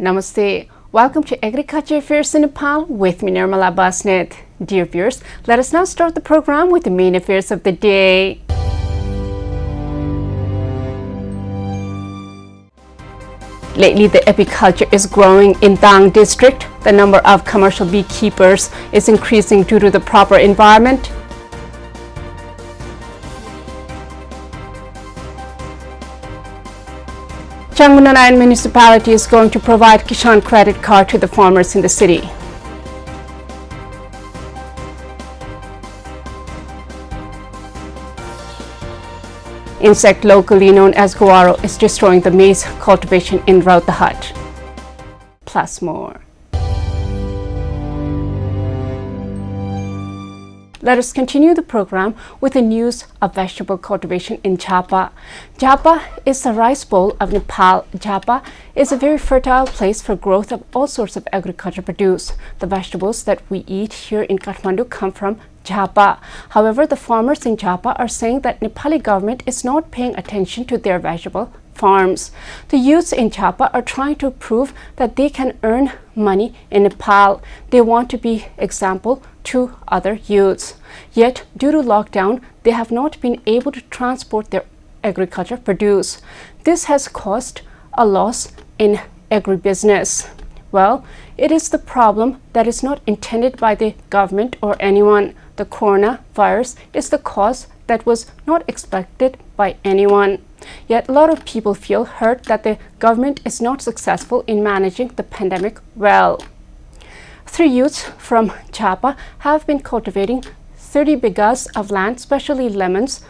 Namaste. Welcome to Agriculture Affairs in Nepal with me, Nirmala Basnet. Dear viewers, let us now start the program with the main affairs of the day. Lately, the apiculture is growing in Dang district. The number of commercial beekeepers is increasing due to the proper environment. Changunanayan municipality is going to provide Kishan credit card to the farmers in the city. Insect locally known as guaro is destroying the maize cultivation in Rautahat. Plus more. Let us continue the program with the news of vegetable cultivation in Jhapa. Jhapa is the rice bowl of Nepal. Jhapa is a very fertile place for growth of all sorts of agriculture produce. The vegetables that we eat here in Kathmandu come from Jhapa. However, the farmers in Jhapa are saying that Nepali government is not paying attention to their vegetable farms. The youths in Jhapa are trying to prove that they can earn money in Nepal. They want to be example to other youths. Yet, due to lockdown, they have not been able to transport their agriculture produce. This has caused a loss in agribusiness. Well, it is the problem that is not intended by the government or anyone. The coronavirus is the cause that was not expected by anyone. Yet a lot of people feel hurt that the government is not successful in managing the pandemic well. 3 youths from Jhapa have been cultivating 30 bighas of land, especially lemons,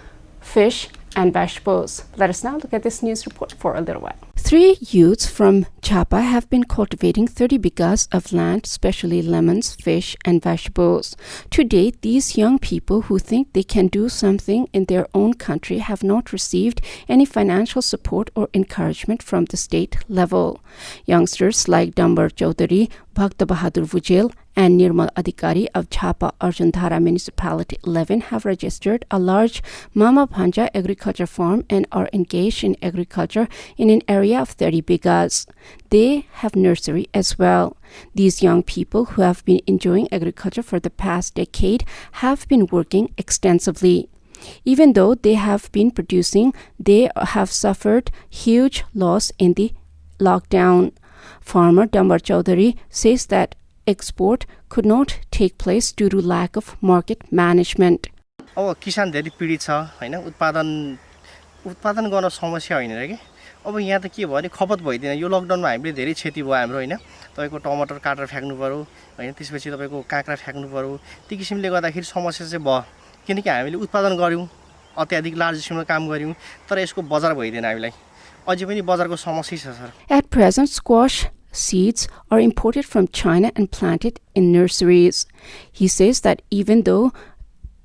fish, and vegetables. Let us now look at this news report for a little while. 3 youths from Jhapa have been cultivating 30 bighas of land, especially lemons, fish, and vegetables. To date, these young people who think they can do something in their own country have not received any financial support or encouragement from the state level. Youngsters like Dambar Chaudhary, Bhakta Bahadur Vujel, and Nirmal Adhikari of Jhapa Arjundhara Municipality 11 have registered a large Mama Bhanja agriculture farm and are engaged in agriculture in an area of 30 bighas. They have nursery as well. These young people who have been enjoying agriculture for the past decade have been working extensively. Even though they have been producing, they have suffered huge loss in the lockdown. Farmer Dambar Chaudhary says that export could not take place due to lack of market management. अब किसान धेरै पीडित छ हैन उत्पादन गर्न समस्या होइन रे के अब यहाँ त के भयो भने खपत भइदिन यो लकडाउनमा हामीले धेरै क्षति भयो हाम्रो हैन तपाईको टमाटर काटेर फ्याक्नु पर्यो हैन त्यसपछि तपाईको काँक्रा फ्याक्नु पर्यो ती किसिमले गर्दाखेरि समस्या चाहिँ भयो किनकि हामीले उत्पादन गर्यौं अत्याधिक लार्ज स्केलमा काम गर्यौं तर यसको बजार भइदिन हामीलाई अझै पनि बजारको समस्या छ sir. At present, squash seeds are imported from China and planted in nurseries. He says that even though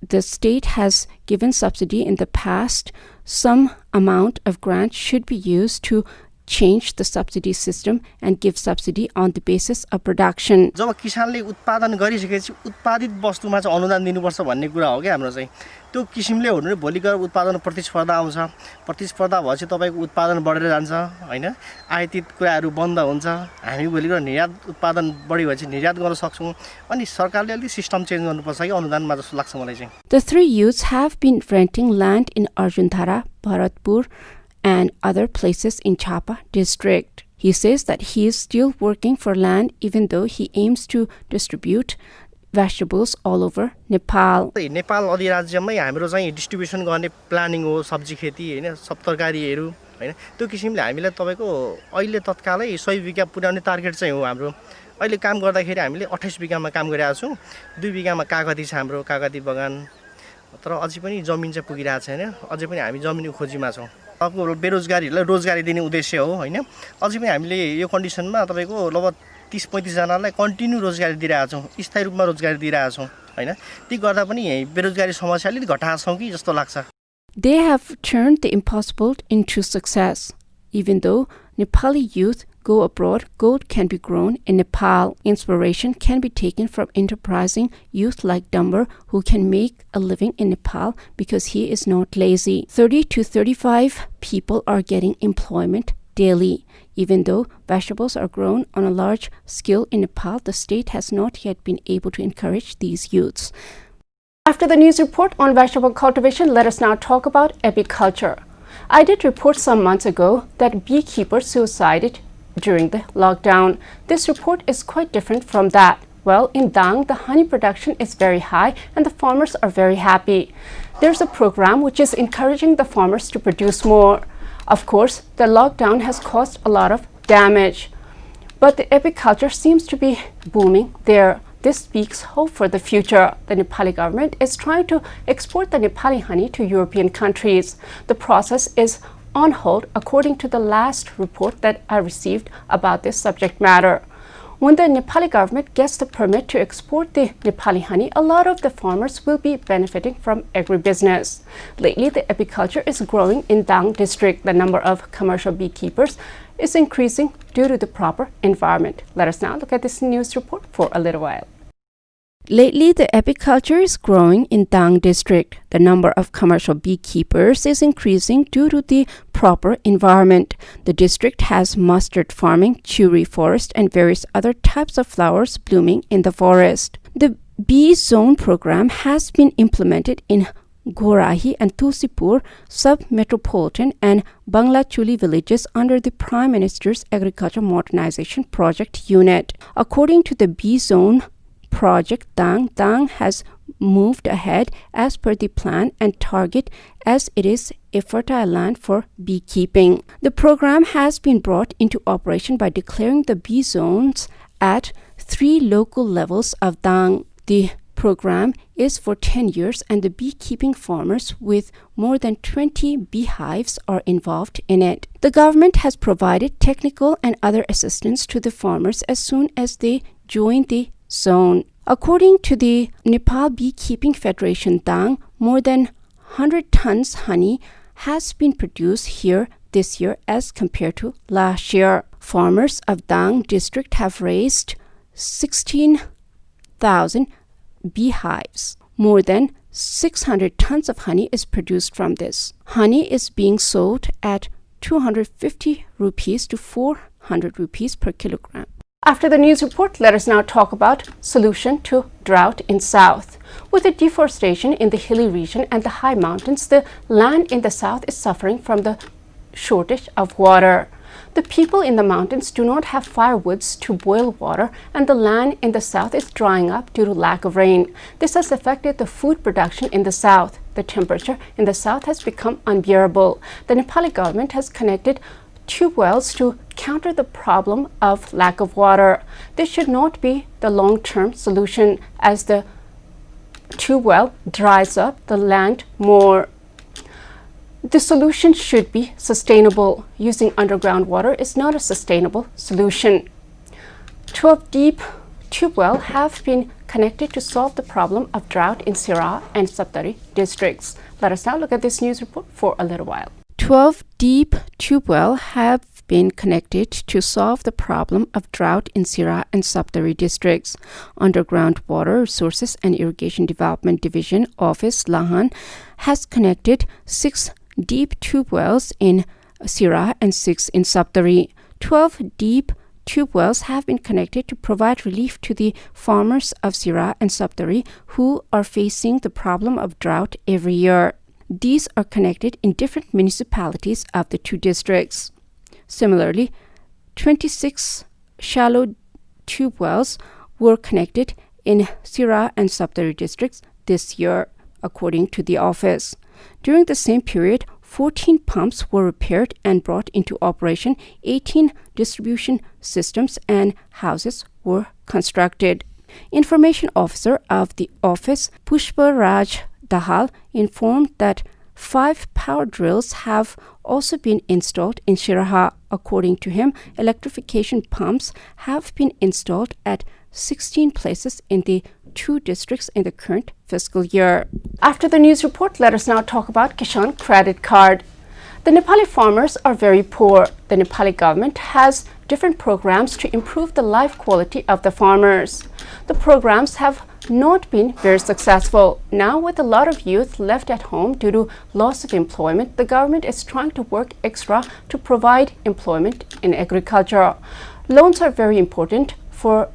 the state has given subsidy in the past, some amount of grant should be used to change the subsidy system and give subsidy on the basis of production. जब किसानले उत्पादन गरिसकेपछि उत्पादित वस्तुमा चाहिँ अनुदान दिनुपर्छ भन्ने कुरा हो के हाम्रो चाहिँ त्यो किसिमले हो भने भोलि गएर उत्पादन प्रतिस्पर्धा आउँछ प्रतिस्पर्धा भएपछि तपाईको उत्पादन बढेर जान्छ हैन आयातित कुराहरु बन्द हुन्छ हामी भोलि गएर निर्यात उत्पादन बढी भएपछि निर्यात गर्न सक्छौं अनि सरकारले अलि सिस्टम चेन्ज गर्नुपर्छ कि अनुदानमा जस्तो लाग्छ मलाई चाहिँ. The 3 youths have been renting land in Arjundhara, Bharatpur, and other places in Jhapa district. He says that he is still working for land even though he aims to distribute vegetables all over Nepal. Nepal अधिराज्यमै हाम्रो चाहिँ distribution गर्ने planning हो सब्जी खेती हैन सब तरकारीहरु हैन त्यो किसिमले हामीले तपाईको अहिले तत्कालै 100 बिघा पुर्याउने टार्गेट चाहिँ हो हाम्रो. अहिले काम गर्दाखेरि हामीले 28 बिघामा काम गरिरहेका छौं 2 बिघामा कागती छ हाम्रो कागती बगान तर अझै पनि जमिन चाहिँ पुगिरहेको छैन अझै पनि हामी जमिनको खोजीमा छौं. अब बेरोजगारीलाई रोजगारी दिने उद्देश्य हो हैन अझै पनि हामीले यो कन्डिसनमा तपाईको लगभग 30-35 जनालाई कन्टिन्यू रोजगारी दिइरहेका छौं स्थायी रूपमा रोजगारी दिइरहेका छौं हैन ती गर्दा पनि बेरोजगारी समस्या अलि घटाएको छौं कि जस्तो लाग्छ. They have turned the impossible into success. Even though Nepali youth go abroad, gold can be grown in Nepal. Inspiration can be taken from enterprising youth like Dambar who can make a living in Nepal because he is not lazy. 30 to 35 people are getting employment daily. Even though vegetables are grown on a large scale in Nepal, the state has not yet been able to encourage these youths. After the news report on vegetable cultivation, let us now talk about apiculture. I did report some months ago that beekeepers suicided during the lockdown. This report is quite different from that. Well, in Dang, the honey production is very high and the farmers are very happy. There's a program which is encouraging the farmers to produce more. Of course, the lockdown has caused a lot of damage, but the apiculture seems to be booming there. This speaks hope for the future. The Nepali government is trying to export the Nepali honey to European countries. The process is on hold according to the last report that I received about this subject matter. When the Nepali government gets the permit to export the Nepali honey, a lot of the farmers will be benefiting from agribusiness. Lately, the apiculture is growing in Dang district. The number of commercial beekeepers is increasing due to the proper environment. Let us now look at this news report for a little while. Lately, the apiculture is growing in Dang district. The number of commercial beekeepers is increasing due to the proper environment. The district has mustard farming, cherry forest, and various other types of flowers blooming in the forest. The bee zone program has been implemented in Gorahi and Tulsipur sub-metropolitan and Banglachuli villages under the Prime Minister's Agriculture Modernization Project Unit. According to the bee zone project, Dang has moved ahead as per the plan and target, as it is a fertile land for beekeeping. The program has been brought into operation by declaring the bee zones at 3 local levels of Dang. The program is for 10 years and the beekeeping farmers with more than 20 beehives are involved in it. The government has provided technical and other assistance to the farmers as soon as they join the zone. According to the Nepal Beekeeping Federation Dang, more than 100 tons honey has been produced here this year as compared to last year. Farmers of Dang district have raised 16,000 beehives. More than 600 tons of honey is produced from this. Honey is being sold at 250 rupees to 400 rupees per kilogram. After the news report, let us now talk about solution to drought in south. With the deforestation in the hilly region and the high mountains, the land in the south is suffering from the shortage of water. The people in the mountains do not have firewoods to boil water, and the land in the south is drying up due to lack of rain. This has affected the food production in the south. The temperature in the south has become unbearable. The Nepali government has connected tube wells to counter the problem of lack of water. This should not be the long-term solution, as the tube well dries up the land more. The solution should be sustainable. Using underground water is not a sustainable solution. 12 deep tube wells have been connected to solve the problem of drought in Sirah and Saptari districts. Let us now look at this news report for a little while. 12 deep tube wells have been connected to solve the problem of drought in Sirah and Saptari districts. Underground Water Resources and Irrigation Development Division Office, Lahan, has connected 6 deep tube wells in Sirah and 6 in Saptari. 12 deep tube wells have been connected to provide relief to the farmers of Sirah and Saptari who are facing the problem of drought every year. These are connected in different municipalities of the 2 districts. Similarly, 26 shallow tube wells were connected in Sirah and Saptari districts this year, according to the office. During the same period, 14 pumps were repaired and brought into operation, 18 distribution systems and houses were constructed. Information officer of the office, Pushpa Raj Dahal, informed that 5 power drills have also been installed in Shiraha. According to him, electrification pumps have been installed at 16 places in the 2 districts in the current fiscal year. After the news report, let us now talk about Kishan Credit Card. The Nepali farmers are very poor. The Nepali government has different programs to improve the life quality of the farmers. The programs have not been very successful. Now, with a lot of youth left at home due to loss of employment, the government is trying to work extra to provide employment in agriculture. Loans are very important for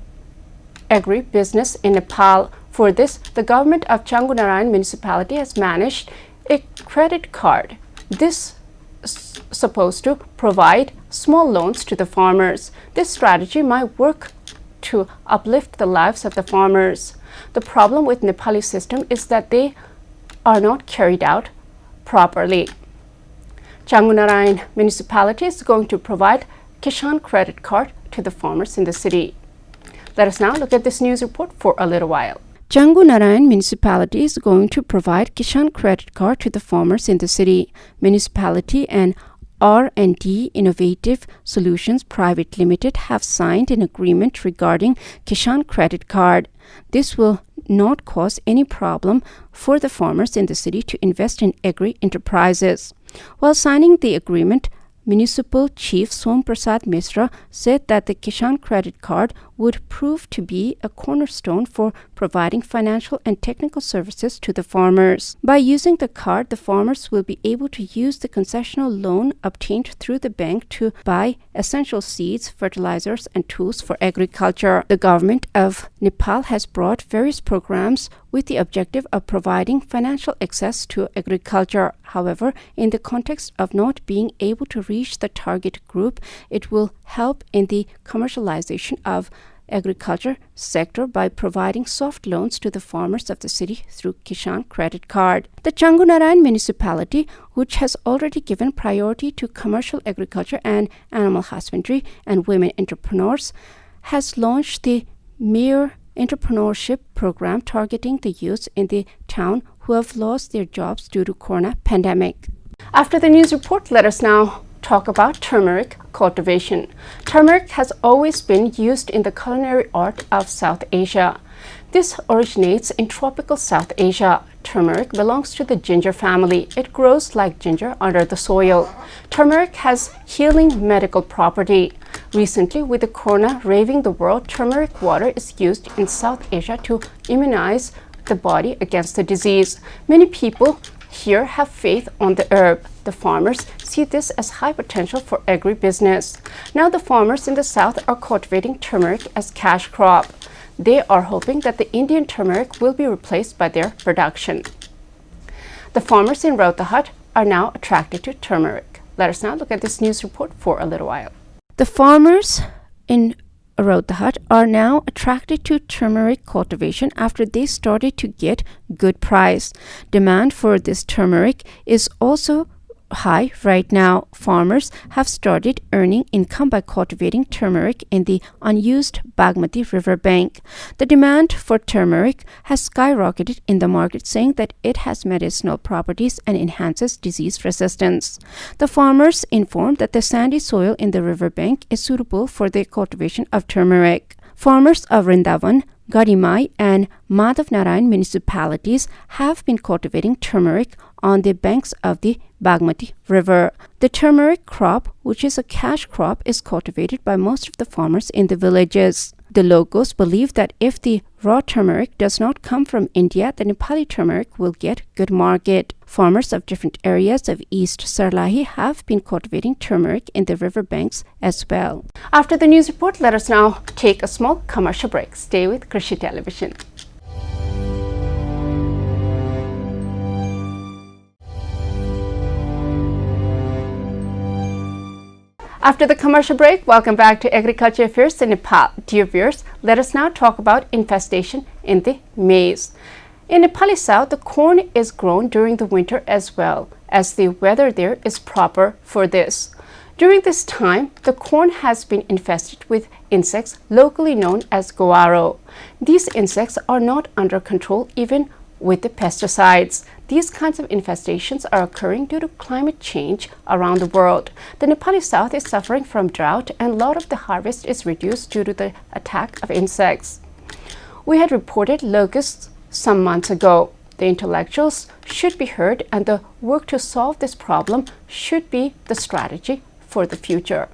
agribusiness in Nepal. For this, the government of Changunarayan municipality has managed a credit card. This is supposed to provide small loans to the farmers. This strategy might work to uplift the lives of the farmers. The problem with Nepali system is that they are not carried out properly. Changunarayan municipality is going to provide Kishan credit card to the farmers in the city. Let us now look at this news report for a little while. Changunarayan municipality is going to provide Kishan credit card to the farmers in the city. Municipality and R&D Innovative Solutions Private Limited have signed an agreement regarding Kishan credit card. This will not cause any problem for the farmers in the city to invest in agri-enterprises. While signing the agreement, Municipal Chief Som Prasad Misra said that the Kishan credit card would prove to be a cornerstone for providing financial and technical services to the farmers. By using the card, the farmers will be able to use the concessional loan obtained through the bank to buy essential seeds, fertilizers, and tools for agriculture. The government of Nepal has brought various programs with the objective of providing financial access to agriculture. However, in the context of not being able to reach the target group, it will help in the commercialization of agriculture sector by providing soft loans to the farmers of the city through Kishan credit card. The Changunarayan municipality, which has already given priority to commercial agriculture and animal husbandry and women entrepreneurs, has launched the Mayor Entrepreneurship program targeting the youths in the town who have lost their jobs due to corona pandemic. After the news report, let us now talk about turmeric cultivation. Turmeric has always been used in the culinary art of South Asia. This originates in tropical South Asia. Turmeric belongs to the ginger family. It grows like ginger under the soil. Turmeric has healing medical property. Recently, with the corona raving the world, turmeric water is used in South Asia to immunize the body against the disease. Many people here have faith on the herb. The farmers see this as high potential for agribusiness. Now the farmers in the south are cultivating turmeric as cash crop. They are hoping that the Indian turmeric will be replaced by their production. The farmers in Rohtahat are now attracted to turmeric. Let us now look at this news report for a little while. The farmers in Rohtahat are now attracted to turmeric cultivation after they started to get good price. Demand for this turmeric is also high right now. Farmers have started earning income by cultivating turmeric in the unused Bagmati river bank. The demand for turmeric has skyrocketed in the market, saying that it has medicinal properties and enhances disease resistance. The farmers informed that the sandy soil in the river bank is suitable for the cultivation of turmeric. Farmers of Vrindavan, Garimai and Madhav Narayan municipalities have been cultivating turmeric on the banks of the Bagmati River. The turmeric crop, which is a cash crop, is cultivated by most of the farmers in the villages. The locals believe that if the raw turmeric does not come from India, the Nepali turmeric will get good market. Farmers of different areas of East Sarlahi have been cultivating turmeric in the river banks as well. After the news report, let us now take a small commercial break. Stay with Krishi Television. After the commercial break, welcome back to Agriculture Affairs in Nepal. Dear viewers, let us now talk about infestation in the maize. In Nepali South, the corn is grown during the winter as well, as the weather there is proper for this. During this time, the corn has been infested with insects locally known as guaro. These insects are not under control even with the pesticides. These kinds of infestations are occurring due to climate change around the world. The Nepali South is suffering from drought, and a lot of the harvest is reduced due to the attack of insects. We had reported locusts some months ago. The intellectuals should be heard, and the work to solve this problem should be the strategy for the future.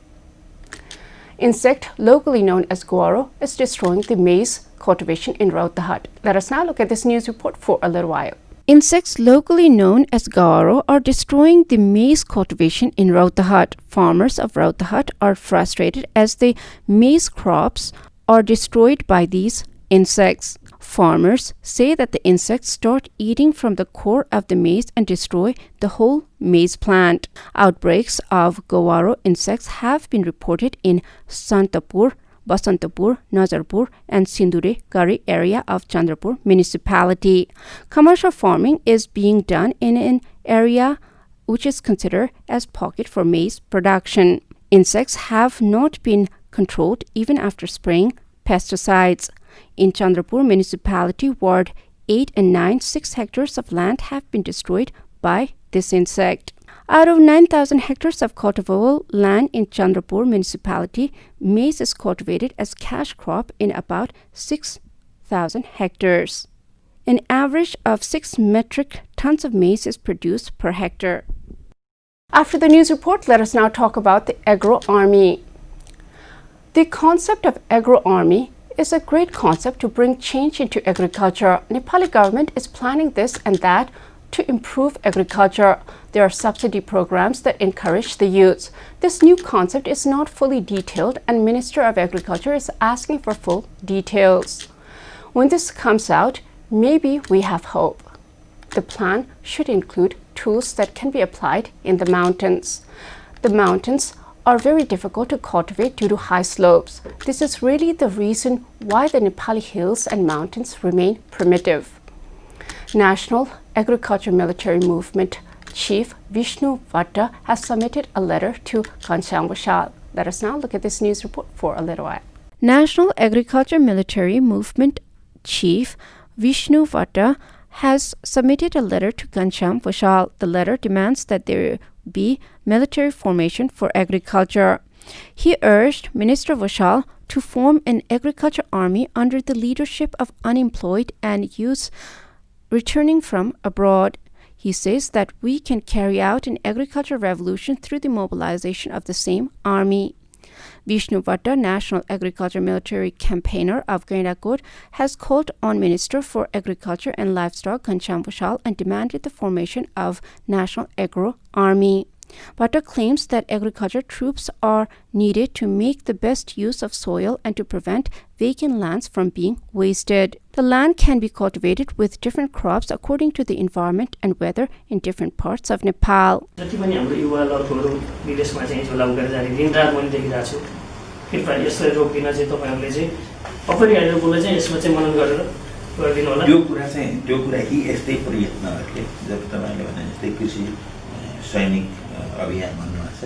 Insect, locally known as guaro, is destroying the maize cultivation in Rautarhat. Let us now look at this news report for a little while. Insects locally known as guaro are destroying the maize cultivation in Rautarhat. Farmers of Rautarhat are frustrated as the maize crops are destroyed by these insects. Farmers say that the insects start eating from the core of the maize and destroy the whole maize plant. Outbreaks of guaro insects have been reported in Santapur, Basantapur, Nazarpur, and Sindure Gari area of Chandrapur municipality. Commercial farming is being done in an area which is considered as pocket for maize production. Insects have not been controlled even after spraying pesticides. In Chandrapur municipality, Ward 8 and 9, 6 hectares of land have been destroyed by this insect. Out of 9,000 hectares of cultivable land in Chandrapur municipality, maize is cultivated as cash crop in about 6,000 hectares. An average of 6 metric tons of maize is produced per hectare. After the news report, let us now talk about the agro-army. The concept of agro-army is a great concept to bring change into agriculture. Nepali government is planning this and that to improve agriculture. There are subsidy programs that encourage the youth. This new concept is not fully detailed, and Minister of Agriculture is asking for full details. When this comes out, maybe we have hope. The plan should include tools that can be applied in the mountains. The mountains are very difficult to cultivate due to high slopes. This is really the reason why the Nepali hills and mountains remain primitive. National Agriculture Military Movement Chief Vishnu Vatta has submitted a letter to Ghanshyam Vishal. Let us now look at this news report for a little while. National Agriculture Military Movement Chief Vishnu Vatta has submitted a letter to Ghanshyam Vishal. The letter demands that there be military formation for agriculture. He urged Minister Vishal to form an agriculture army under the leadership of unemployed and youths returning from abroad. He says that we can carry out an agriculture revolution through the mobilization of the same army. Vishnu Vatta, National Agriculture Military Campaigner of Gaindakot, has called on Minister for Agriculture and Livestock Ghanshyam Vishal and demanded the formation of National Agro Army. Vatta claims that agriculture troops are needed to make the best use of soil and to prevent vacant lands from being wasted. The land can be cultivated with different crops according to the environment and weather in different parts of Nepal. अभियान भन्नुहुन्छ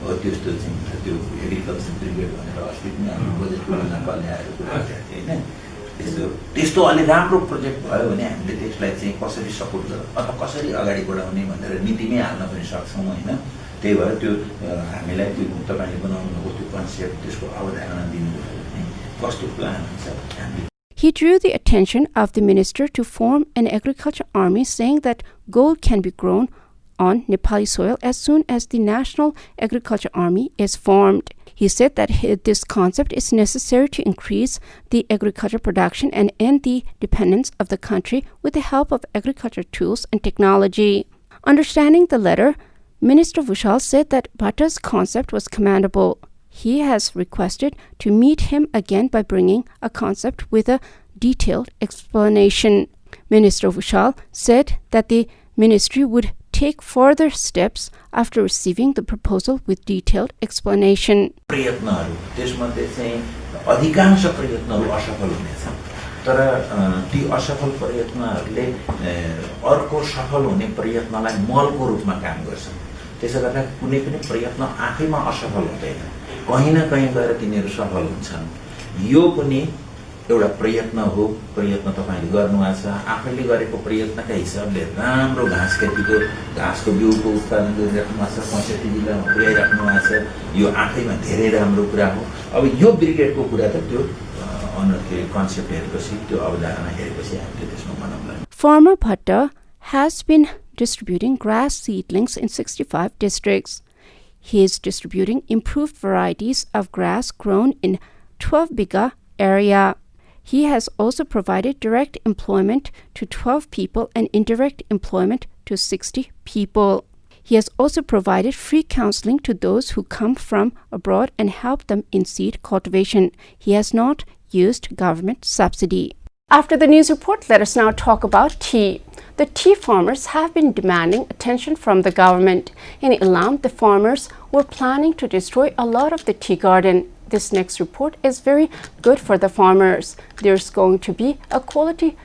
हो त्यस्तो चाहिँ त्यो agriculture brigade भनेर अस्ति पनि हाम्रो बजेटमा नेपालले आएको कुरा हैन त्यस्तो अलि राम्रो प्रोजेक्ट भयो भने हामीले त्यसलाई चाहिँ कसरी सपोर्ट गर्न अथवा कसरी अगाडि बढाउने भनेर नीतिमै हाल्न पनि सक्छौं हैन त्यही भएर त्यो हामीलाई त्यो तपाईले बनाउनु भएको त्यो कन्सेप्ट त्यसको अवधारणा दिनु भने कस्तो प्लान हुन्छ हामी He drew the attention of the minister to form an agriculture army, saying that gold can be grown on Nepali soil as soon as the National Agriculture Army is formed. He said that this concept is necessary to increase the agriculture production and end the dependence of the country with the help of agriculture tools and technology. Understanding the letter, Minister Vishal said that Bhatta's concept was commendable. He has requested to meet him again by bringing a concept with a detailed explanation. Minister Vishal said that the ministry would take further steps after receiving the proposal with detailed explanation. त्यसमध्ये चाहिँ अधिकांश प्रयत्नहरू असफल हुनेछन् तर ती असफल प्रयत्नहरूले अर्को सफल हुने प्रयत्नलाई मलको रूपमा काम गर्छन् त्यसैले गर्दा कुनै पनि प्रयत्न आफैमा असफल हुँदैन कहीं न कहीं गएर तिनीहरू सफल हुन्छन् यो पनि एउटा प्रयत्न हो प्रयत्न तपाईले गर्नुभएको छ आफैले गरेको प्रयत्नका हिसाबले राम्रो घाँस खेतीको घाँसको बिउको उत्पादन गरिराख्नु भएको छ 65 जिल्लामा पुर्याइराख्नु भएको छ यो आफैमा धेरै राम्रो कुरा हो अब यो ब्रिगेडको कुरा त त्यो अनके कन्सेप्ट हेरेपछि त्यो अवधारणा हेरेपछि हामीले त्यसमा बनाउला Farmer Bhatta has been distributing grass seedlings in 65 districts. He is distributing improved varieties of grass grown in 12 biga area. He has also provided direct employment to 12 people and indirect employment to 60 people. He has also provided free counseling to those who come from abroad and helped them in seed cultivation. He has not used government subsidy. After the news report, let us now talk about tea. The tea farmers have been demanding attention from the government. In Ilam, the farmers were planning to destroy a lot of the tea garden. This next report is very good for the farmers. There's going to be a quality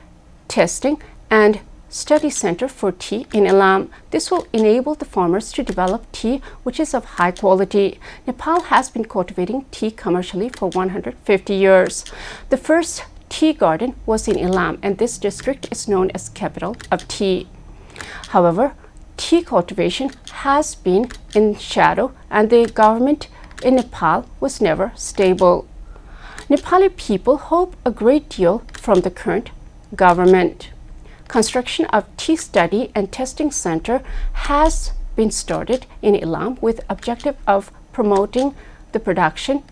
testing and study center for tea in Ilam. This will enable the farmers to develop tea which is of high quality. Nepal has been cultivating tea commercially for 150 years. The first tea garden was in Ilam, and this district is known as capital of tea. However, tea cultivation has been in shadow, and the government in Nepal was never stable. Nepali people hope a great deal from the current government. Construction of tea study and testing center has been started in Ilam with objective of promoting the production,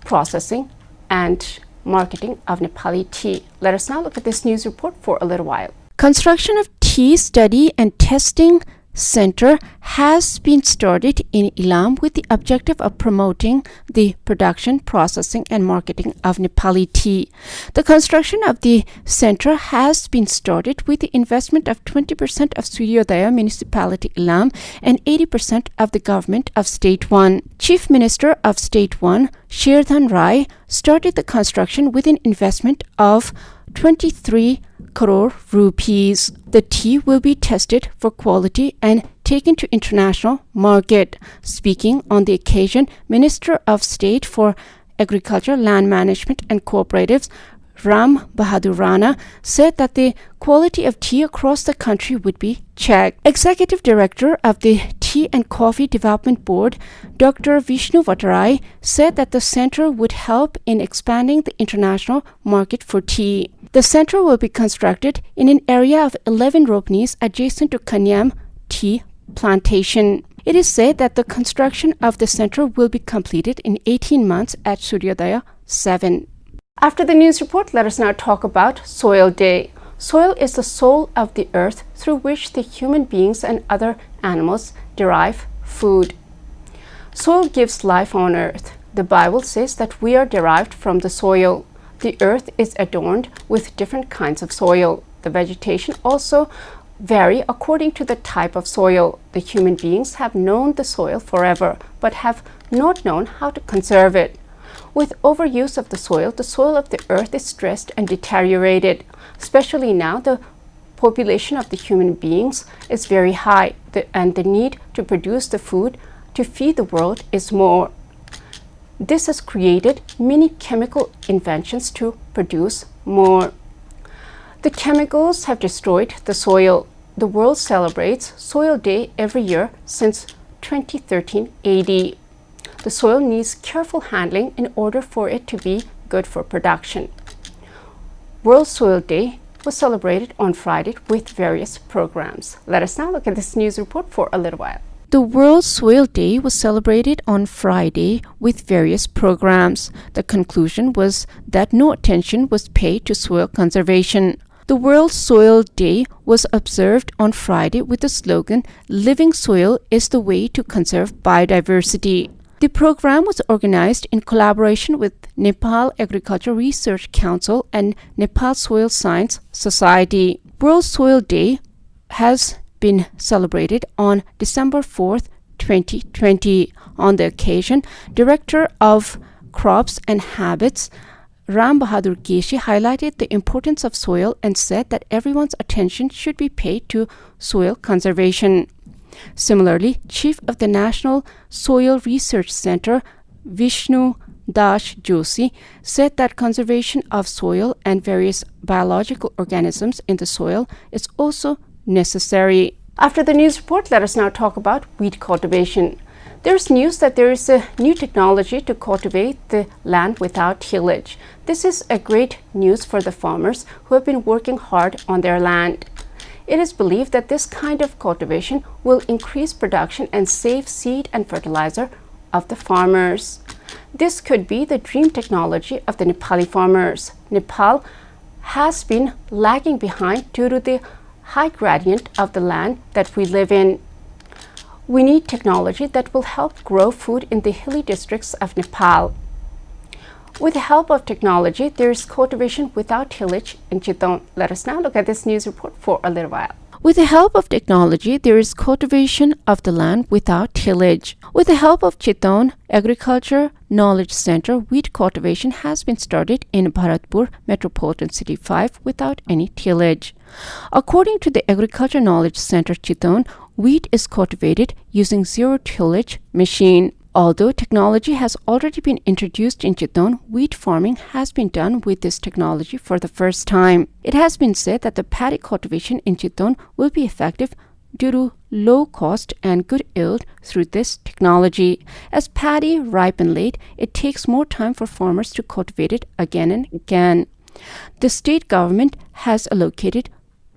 processing, and marketing of Nepali tea. Let us now look at this news report for a little while. Construction of tea study and testing center has been started in Ilam with the objective of promoting the production, processing, and marketing of Nepali tea. The construction of the center has been started with the investment of 20% of Suryodaya Municipality Ilam and 80% of the government of State 1. Chief Minister of State 1, Shirdhan Rai, started the construction with an investment of 23 crore rupees. The tea will be tested for quality and taken to international market. Speaking on the occasion, Minister of State for Agriculture, Land Management and Cooperatives, Ram Bahadur Rana, said that the quality of tea across the country would be checked. Executive Director of the Tea and Coffee Development Board, Dr. Vishnu Vatarai, said that the center would help in expanding the international market for tea. The center will be constructed in an area of 11 ropenis adjacent to Kanyam tea plantation. It is said that the construction of the center will be completed in 18 months at Suryodaya 7. After the news report, let us now talk about Soil Day. Soil is the soul of the earth through which the human beings and other animals derive food. Soil gives life on earth. The Bible says that we are derived from the soil. The earth is adorned with different kinds of soil. The vegetation also vary according to the type of soil. The human beings have known the soil forever, but have not known how to conserve it. With overuse of the soil of the earth is stressed and deteriorated. Especially now, the population of the human beings is very high, and the need to produce the food to feed the world is more. This has created many chemical inventions to produce more. The chemicals have destroyed the soil. The world celebrates Soil Day every year since 2013 AD. The soil needs careful handling in order for it to be good for production. World Soil Day was celebrated on Friday with various programs. Let us now look at this news report for a little while. The World Soil Day was celebrated on Friday with various programs. The conclusion was that no attention was paid to soil conservation. The World Soil Day was observed on Friday with the slogan, "Living soil is the way to conserve biodiversity." The program was organized in collaboration with Nepal Agriculture Research Council and Nepal Soil Science Society. World Soil Day has been celebrated on December 4th, 2020. On the occasion, Director of Crops and Habits, Ram Bahadur Keshi, highlighted the importance of soil and said that everyone's attention should be paid to soil conservation. Similarly, Chief of the National Soil Research Center, Vishnu Das Joshi, said that conservation of soil and various biological organisms in the soil is also necessary. After the news report, let us now talk about wheat cultivation. There's news that there is a new technology to cultivate the land without tillage. This is a great news for the farmers who have been working hard on their land. It is believed that this kind of cultivation will increase production and save seed and fertilizer of the farmers. This could be the dream technology of the Nepali farmers. Nepal has been lagging behind due to the high gradient of the land that we live in. We need technology that will help grow food in the hilly districts of Nepal. With the help of technology, there is cultivation without tillage in Chittagong. Let us now look at this news report for a little while. With the help of technology, there is cultivation of the land without tillage. With the help of Chittagong Agriculture Knowledge Center, wheat cultivation has been started in Bharatpur Metropolitan City 5 without any tillage. According to the Agriculture Knowledge Center Chittagong, wheat is cultivated using zero-tillage machine. Although technology has already been introduced in Chittagong, wheat farming has been done with this technology for the first time. It has been said that the paddy cultivation in Chittagong will be effective due to low cost and good yield through this technology. As paddy ripen late, it takes more time for farmers to cultivate it again and again. The state government has allocated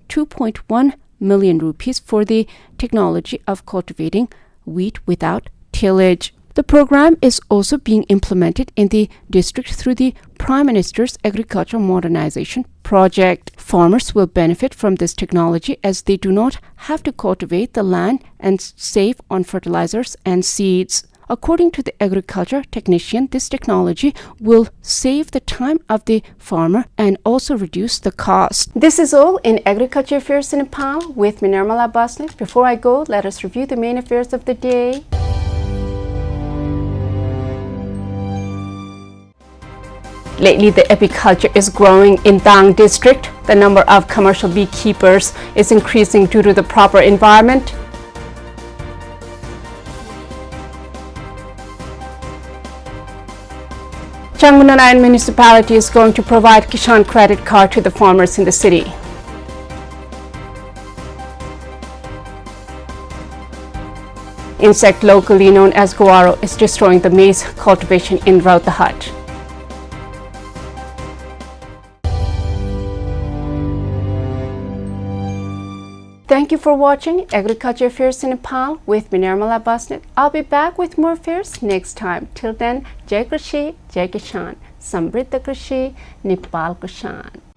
2.1 million rupees for the technology of cultivating wheat without tillage. The program is also being implemented in the district through the Prime Minister's Agriculture Modernization Project. Farmers will benefit from this technology as they do not have to cultivate the land and save on fertilizers and seeds. According to the agriculture technician, this technology will save the time of the farmer and also reduce the cost. This is all in Agriculture Affairs in Nepal with me, Nirmala Basnet. Before I go, let us review the main affairs of the day. Lately, the apiculture is growing in Dang district. The number of commercial beekeepers is increasing due to the proper environment. Changmunanayan municipality is going to provide Kishan credit card to the farmers in the city. Insect locally known as guaro is destroying the maize cultivation in Raudahat. Thank you for watching Agriculture Affairs in Nepal with me, Nirmala Basnet. I'll be back with more affairs next time. Till then, Jai Krishi, Jai Kishan, Samriddha Krishi, Nepal Kishan.